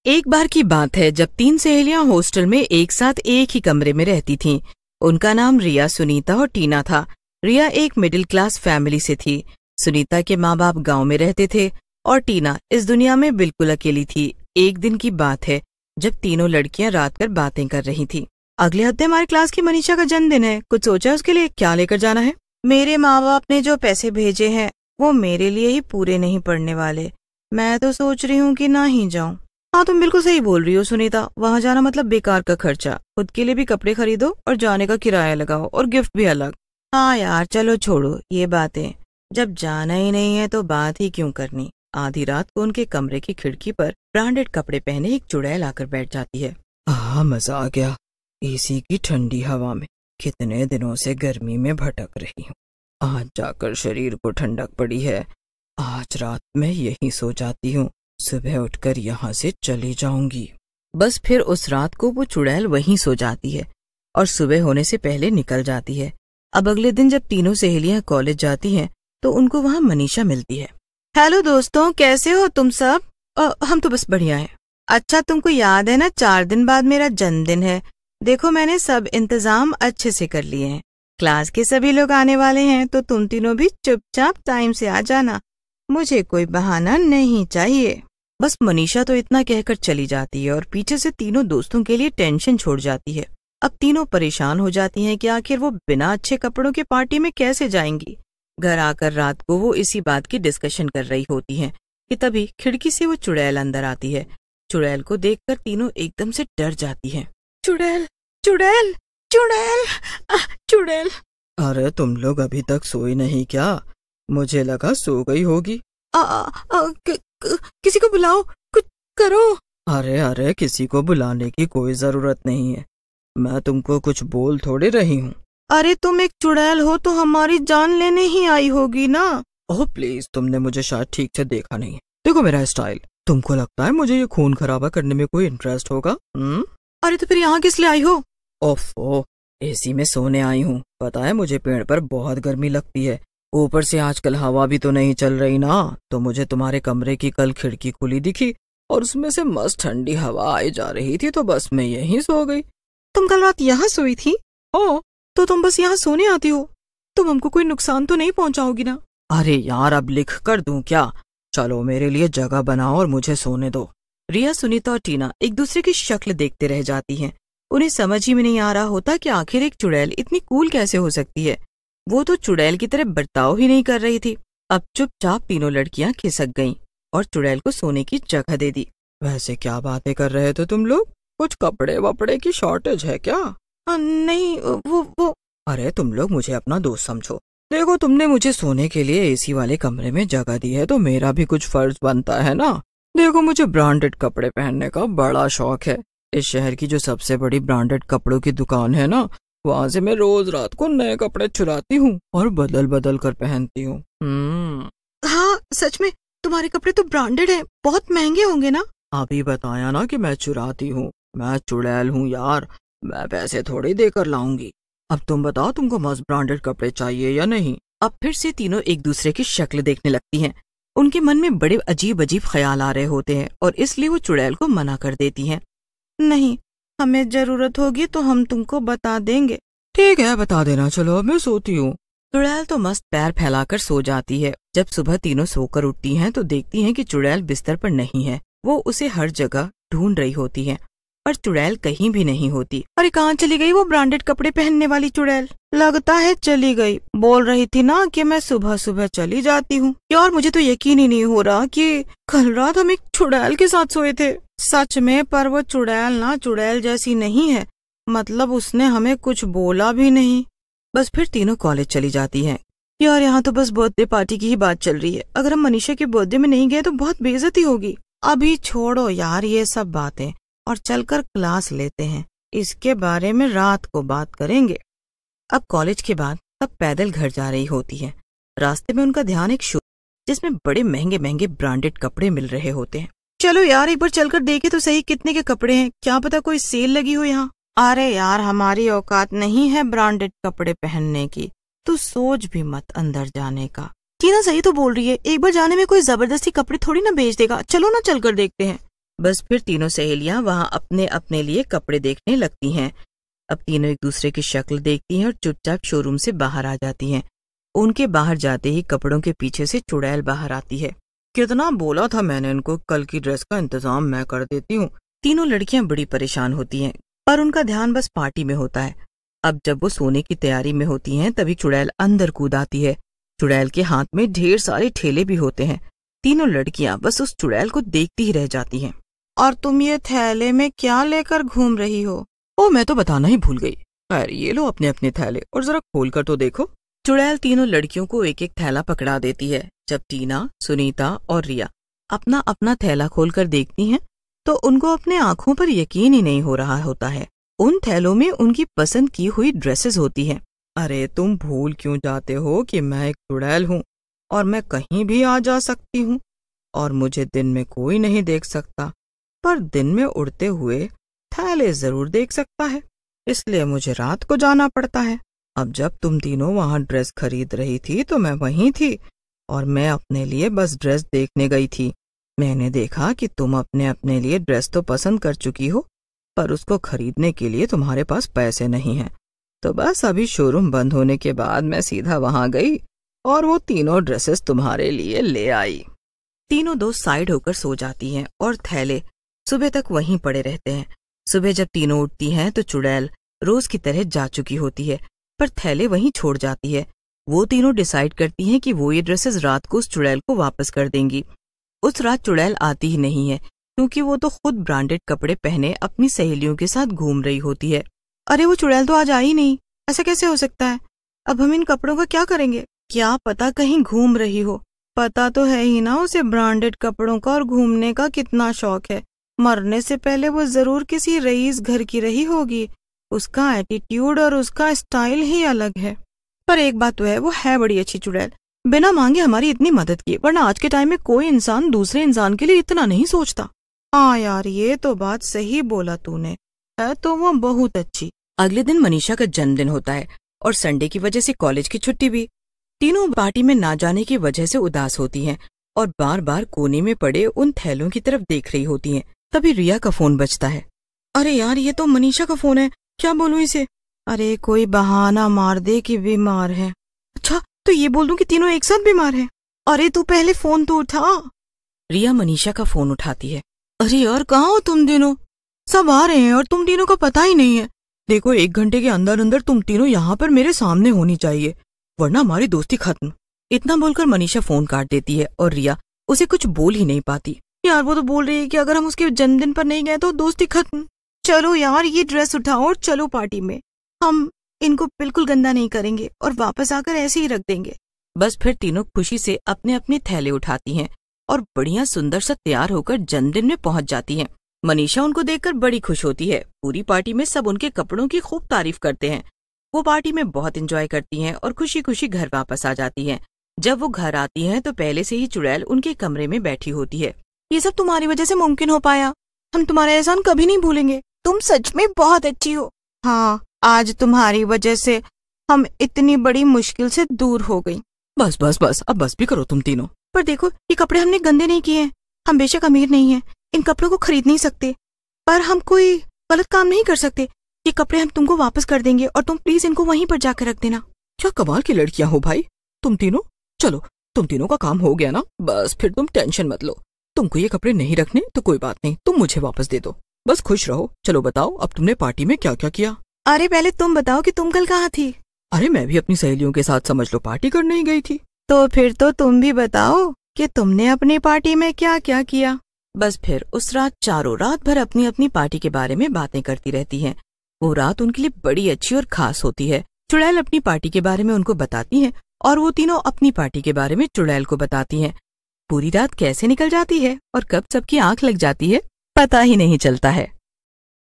एक बार की बात है जब 3 सहेलियां हॉस्टल में एक साथ एक ही कमरे में रहती थीं। उनका नाम रिया, सुनीता और टीना था। रिया एक मिडिल क्लास फैमिली से थी। सुनीता के माँ बाप गांव में रहते थे और टीना इस दुनिया में बिल्कुल अकेली थी। एक दिन की बात है जब तीनों लड़कियां रात कर बातें कर रही थी। अगले हफ्ते हमारी क्लास की मनीषा का जन्मदिन है, कुछ सोचा उसके लिए क्या लेकर जाना है? मेरे माँ बाप ने जो पैसे भेजे हैं वो मेरे लिए ही पूरे नहीं पड़ने वाले। मैं तो सोच रही हूँ कि ना ही जाऊँ। हाँ, तुम बिल्कुल सही बोल रही हो सुनीता, वहाँ जाना मतलब बेकार का खर्चा। खुद के लिए भी कपड़े खरीदो और जाने का किराया लगाओ और गिफ्ट भी अलग। हाँ यार, चलो छोड़ो ये बातें, जब जाना ही नहीं है तो बात ही क्यों करनी। आधी रात को उनके कमरे की खिड़की पर ब्रांडेड कपड़े पहने एक चुड़ैल आकर बैठ जाती है। मजा आ गया, एसी की ठंडी हवा में। कितने दिनों से गर्मी में भटक रही हूँ, आज जाकर शरीर को ठंडक पड़ी है। आज रात में यहीं सो जाती हूँ, सुबह उठकर यहाँ से चली जाऊंगी। बस फिर उस रात को वो चुड़ैल वहीं सो जाती है और सुबह होने से पहले निकल जाती है। अब अगले दिन जब तीनों सहेलियां कॉलेज जाती हैं तो उनको वहाँ मनीषा मिलती है। हेलो दोस्तों, कैसे हो तुम सब? हम तो बस बढ़िया हैं। अच्छा, तुमको याद है ना 4 दिन बाद मेरा जन्मदिन है। देखो मैंने सब इंतजाम अच्छे से कर लिए हैं। क्लास के सभी लोग आने वाले हैं तो तुम तीनों भी चुपचाप टाइम से आ जाना, मुझे कोई बहाना नहीं चाहिए। बस मनीषा तो इतना कहकर चली जाती है और पीछे से तीनों दोस्तों के लिए टेंशन छोड़ जाती है। अब तीनों परेशान हो जाती हैं कि आखिर वो बिना अच्छे कपड़ों के पार्टी में कैसे जाएंगी। घर आकर रात को वो इसी बात की डिस्कशन कर रही होती हैं कि तभी खिड़की से वो चुड़ैल अंदर आती है। चुड़ैल को देखकर तीनों एकदम से डर जाती हैं। चुड़ैल, चुड़ैल, चुड़ैल, चुड़ैल। अरे तुम लोग अभी तक सोई नहीं क्या? मुझे लगा सो गई होगी। किसी को बुलाओ, कुछ करो। अरे किसी को बुलाने की कोई जरूरत नहीं है, मैं तुमको कुछ बोल थोड़ी रही हूँ। अरे तुम एक चुड़ैल हो तो हमारी जान लेने ही आई होगी ना। ओह प्लीज, तुमने मुझे शायद ठीक से देखा नहीं है। देखो मेरा स्टाइल, तुमको लगता है मुझे ये खून खराबा करने में कोई इंटरेस्ट होगा? अरे तो फिर यहाँ किस लिए आई हो? ओफो, एसी में सोने आई हूँ। पता है मुझे पेड़ पर बहुत गर्मी लगती है, ऊपर से आजकल हवा भी तो नहीं चल रही ना। तो मुझे तुम्हारे कमरे की कल खिड़की खुली दिखी और उसमें से मस्त ठंडी हवा आई जा रही थी, तो बस मैं यहीं सो गई। तुम कल रात यहाँ सोई थी? हाँ। तो तुम बस यहाँ सोने आती हो? तुम हमको कोई नुकसान तो नहीं पहुँचाओगी ना? अरे यार, अब लिख कर दूं क्या? चलो मेरे लिए जगह बनाओ और मुझे सोने दो। रिया, सुनीता और टीना एक दूसरे की शक्ल देखते रह जाती हैं। उन्हें समझ ही में नहीं आ रहा होता कि आखिर एक चुड़ैल इतनी कूल कैसे हो सकती है। वो तो चुड़ैल की तरह बर्ताव ही नहीं कर रही थी। अब चुपचाप तीनों लड़कियां खिसक गईं और चुड़ैल को सोने की जगह दे दी। वैसे क्या बातें कर रहे थे तुम लोग? कुछ कपड़े वपड़े की शॉर्टेज है क्या? नहीं, वो अरे तुम लोग मुझे अपना दोस्त समझो। देखो, तुमने मुझे सोने के लिए एसी वाले कमरे में जगह दी है तो मेरा भी कुछ फर्ज बनता है ना। देखो, मुझे ब्रांडेड कपड़े पहनने का बड़ा शौक है। इस शहर की जो सबसे बड़ी ब्रांडेड कपड़ों की दुकान है ना, वहाँ से मैं रोज रात को नए कपड़े चुराती हूँ और बदल बदल कर पहनती हूँ। हाँ सच में, तुम्हारे कपड़े तो ब्रांडेड हैं, बहुत महंगे होंगे ना? अभी बताया ना कि मैं चुराती हूँ, मैं चुड़ैल हूँ यार, मैं पैसे थोड़ी देकर लाऊंगी। अब तुम बताओ, तुमको मस्त ब्रांडेड कपड़े चाहिए या नहीं? अब फिर से तीनों एक दूसरे की शक्ल देखने लगती हैं। उनके मन में बड़े अजीब अजीब ख्याल आ रहे होते हैं और इसलिए वो चुड़ैल को मना कर देती हैं। नहीं, हमें जरूरत होगी तो हम तुमको बता देंगे। ठीक है, बता देना। चलो अब मैं सोती हूँ। चुड़ैल तो मस्त पैर फैलाकर सो जाती है। जब सुबह तीनों सोकर उठती हैं तो देखती हैं कि चुड़ैल बिस्तर पर नहीं है। वो उसे हर जगह ढूंढ रही होती है पर चुड़ैल कहीं भी नहीं होती। अरे कहाँ चली गई वो ब्रांडेड कपड़े पहनने वाली चुड़ैल? लगता है चली गई। बोल रही थी ना कि मैं सुबह सुबह चली जाती हूँ। यार मुझे तो यकीन ही नहीं हो रहा कि कल रात हम एक चुड़ैल के साथ सोए थे। सच में, पर वो चुड़ैल ना चुड़ैल जैसी नहीं है, मतलब उसने हमें कुछ बोला भी नहीं। बस फिर तीनों कॉलेज चली जाती हैं। यार यहाँ तो बस बर्थडे पार्टी की ही बात चल रही है। अगर हम मनीषा के बर्थडे में नहीं गए तो बहुत बेइज्जती होगी। अभी छोड़ो यार ये सब बातें और चलकर क्लास लेते हैं, इसके बारे में रात को बात करेंगे। अब कॉलेज के बाद सब पैदल घर जा रही होती है। रास्ते में उनका ध्यान एक शॉप जिसमें बड़े महंगे महंगे ब्रांडेड कपड़े मिल रहे होते हैं। चलो यार एक बार चलकर देखे तो सही कितने के कपड़े हैं, क्या पता कोई सेल लगी हो यहाँ। अरे यार, हमारी औकात नहीं है ब्रांडेड कपड़े पहनने की, तू सोच भी मत अंदर जाने का। टीना सही तो बोल रही है, एक बार जाने में कोई जबरदस्ती कपड़े थोड़ी ना बेच देगा। चलो ना चलकर देखते हैं। बस फिर तीनों सहेलियां वहां अपने अपने लिए कपड़े देखने लगती हैं। अब तीनों एक दूसरे की शक्ल देखती हैं और चुपचाप शोरूम से बाहर आ जाती हैं। उनके बाहर जाते ही कपड़ों के पीछे से चुड़ैल बाहर आती है। कितना बोला था मैंने इनको, कल की ड्रेस का इंतजाम मैं कर देती हूँ। तीनों लड़कियां बड़ी परेशान होती हैं, पर उनका ध्यान बस पार्टी में होता है। अब जब वो सोने की तैयारी में होती हैं, तभी चुड़ैल अंदर कूद आती है। चुड़ैल के हाथ में ढेर सारे ठेले भी होते हैं। तीनों लड़कियां बस उस चुड़ैल को देखती ही रह जाती हैं। और तुम ये थैले में क्या लेकर घूम रही हो? ओ, मैं तो बताना ही भूल गई। खैर, ये लो अपने अपने थैले और जरा खोल कर तो देखो। चुड़ैल तीनों लड़कियों को एक एक थैला पकड़ा देती है। जब टीना, सुनीता और रिया अपना अपना थैला खोलकर देखती हैं, तो उनको अपने आंखों पर यकीन ही नहीं हो रहा होता है। उन थैलों में उनकी पसंद की हुई ड्रेसेस होती हैं। अरे तुम भूल क्यों जाते हो कि मैं एक चुड़ैल हूँ और मैं कहीं भी आ जा सकती हूँ और मुझे दिन में कोई नहीं देख सकता, पर दिन में उड़ते हुए थैले जरूर देख सकता है, इसलिए मुझे रात को जाना पड़ता है। अब जब तुम तीनों वहां ड्रेस खरीद रही थी तो मैं वहीं थी और मैं अपने लिए बस ड्रेस देखने गई थी। मैंने देखा कि तुम अपने अपने लिए ड्रेस तो पसंद कर चुकी हो, पर उसको खरीदने के लिए तुम्हारे पास पैसे नहीं हैं। तो बस अभी शोरूम बंद होने के बाद मैं सीधा वहां गई और वो तीनों ड्रेसेस तुम्हारे लिए ले आई। तीनों दोस्त साइड होकर सो जाती हैं और थैले सुबह तक वहीं पड़े रहते हैं। सुबह जब तीनों उठती हैं तो चुड़ैल रोज की तरह जा चुकी होती है, पर थैले वहीं छोड़ जाती है। वो तीनों डिसाइड करती हैं कि वो ये ड्रेसेस रात को उस चुड़ैल को वापस कर देंगी। उस रात चुड़ैल आती ही नहीं है, क्योंकि वो तो खुद ब्रांडेड कपड़े पहने अपनी सहेलियों के साथ घूम रही होती है। अरे वो चुड़ैल तो आज आई नहीं, ऐसा कैसे हो सकता है? अब हम इन कपड़ों का क्या करेंगे? क्या पता कहीं घूम रही हो। पता तो है ही ना उसे ब्रांडेड कपड़ों का और घूमने का कितना शौक है। मरने से पहले वो जरूर किसी रईस घर की रही होगी। उसका एटीट्यूड और उसका स्टाइल ही अलग है। पर एक बात तो है, वो है बड़ी अच्छी चुड़ैल, बिना मांगे हमारी इतनी मदद की, वरना आज के टाइम में कोई इंसान दूसरे इंसान के लिए इतना नहीं सोचता। हाँ यार, ये तो बात सही बोला तूने, है तो वो बहुत अच्छी। अगले दिन मनीषा का जन्मदिन होता है और संडे की वजह से कॉलेज की छुट्टी भी। तीनों पार्टी में ना जाने की वजह से उदास होती हैं और बार बार कोने में पड़े उन थैलों की तरफ देख रही होती हैं। तभी रिया का फोन बजता है। अरे यार, ये तो मनीषा का फोन है, क्या बोलूं इसे? अरे कोई बहाना मार दे कि बीमार है। अच्छा, तो ये बोल दूं कि तीनों एक साथ बीमार हैं? अरे तू पहले फोन तो उठा। रिया मनीषा का फोन उठाती है। अरे यार, कहाँ हो तुम तीनों? सब आ रहे हैं और तुम तीनों का पता ही नहीं है। देखो, 1 घंटे के अंदर अंदर तुम तीनों यहाँ पर मेरे सामने होनी चाहिए, वरना हमारी दोस्ती खत्म। इतना बोलकर मनीषा फोन काट देती है और रिया उसे कुछ बोल ही नहीं पाती। यार वो तो बोल रही है कि अगर हम उसके जन्मदिन पर नहीं गए तो दोस्ती खत्म। चलो यार, ये ड्रेस उठाओ और चलो पार्टी में। हम इनको बिल्कुल गंदा नहीं करेंगे और वापस आकर ऐसे ही रख देंगे। बस फिर तीनों खुशी से अपने अपने थैले उठाती हैं और बढ़िया सुंदर सा तैयार होकर जन्मदिन में पहुंच जाती हैं। मनीषा उनको देखकर बड़ी खुश होती है। पूरी पार्टी में सब उनके कपड़ों की खूब तारीफ करते हैं। वो पार्टी में बहुत एंजॉय करती हैं और खुशी खुशी घर वापस आ जाती हैं। जब वो घर आती हैं तो पहले से ही चुड़ैल उनके कमरे में बैठी होती है। ये सब तुम्हारी वजह से मुमकिन हो पाया, हम तुम्हारा एहसान कभी नहीं भूलेंगे। तुम सच में बहुत अच्छी हो। हाँ, आज तुम्हारी वजह से हम इतनी बड़ी मुश्किल से दूर हो गई। बस बस बस, अब बस भी करो तुम तीनों। पर देखो, ये कपड़े हमने गंदे नहीं किए हैं। हम बेशक अमीर नहीं हैं, इन कपड़ों को खरीद नहीं सकते, पर हम कोई गलत काम नहीं कर सकते। ये कपड़े हम तुमको वापस कर देंगे और तुम प्लीज इनको वहीं पर जाकर रख देना। क्या कमाल की लड़कियां हो भाई तुम तीनों। चलो, तुम तीनों का काम हो गया ना, बस फिर तुम टेंशन मत लो। तुमको ये कपड़े नहीं रखने तो कोई बात नहीं, तुम मुझे वापस दे दो। बस खुश रहो। चलो बताओ, अब तुमने पार्टी में क्या क्या किया? अरे पहले तुम बताओ कि तुम कल कहाँ थी? अरे मैं भी अपनी सहेलियों के साथ समझ लो पार्टी करने ही गई थी। तो फिर तो तुम भी बताओ कि तुमने अपनी पार्टी में क्या क्या किया। बस फिर उस रात चारों रात भर अपनी अपनी पार्टी के बारे में बातें करती रहती हैं। वो रात उनके लिए बड़ी अच्छी और खास होती है। चुड़ैल अपनी पार्टी के बारे में उनको बताती है और वो तीनों अपनी पार्टी के बारे में चुड़ैल को बताती हैं। पूरी रात कैसे निकल जाती है और कब सबकी आंख लग जाती है पता ही नहीं चलता है।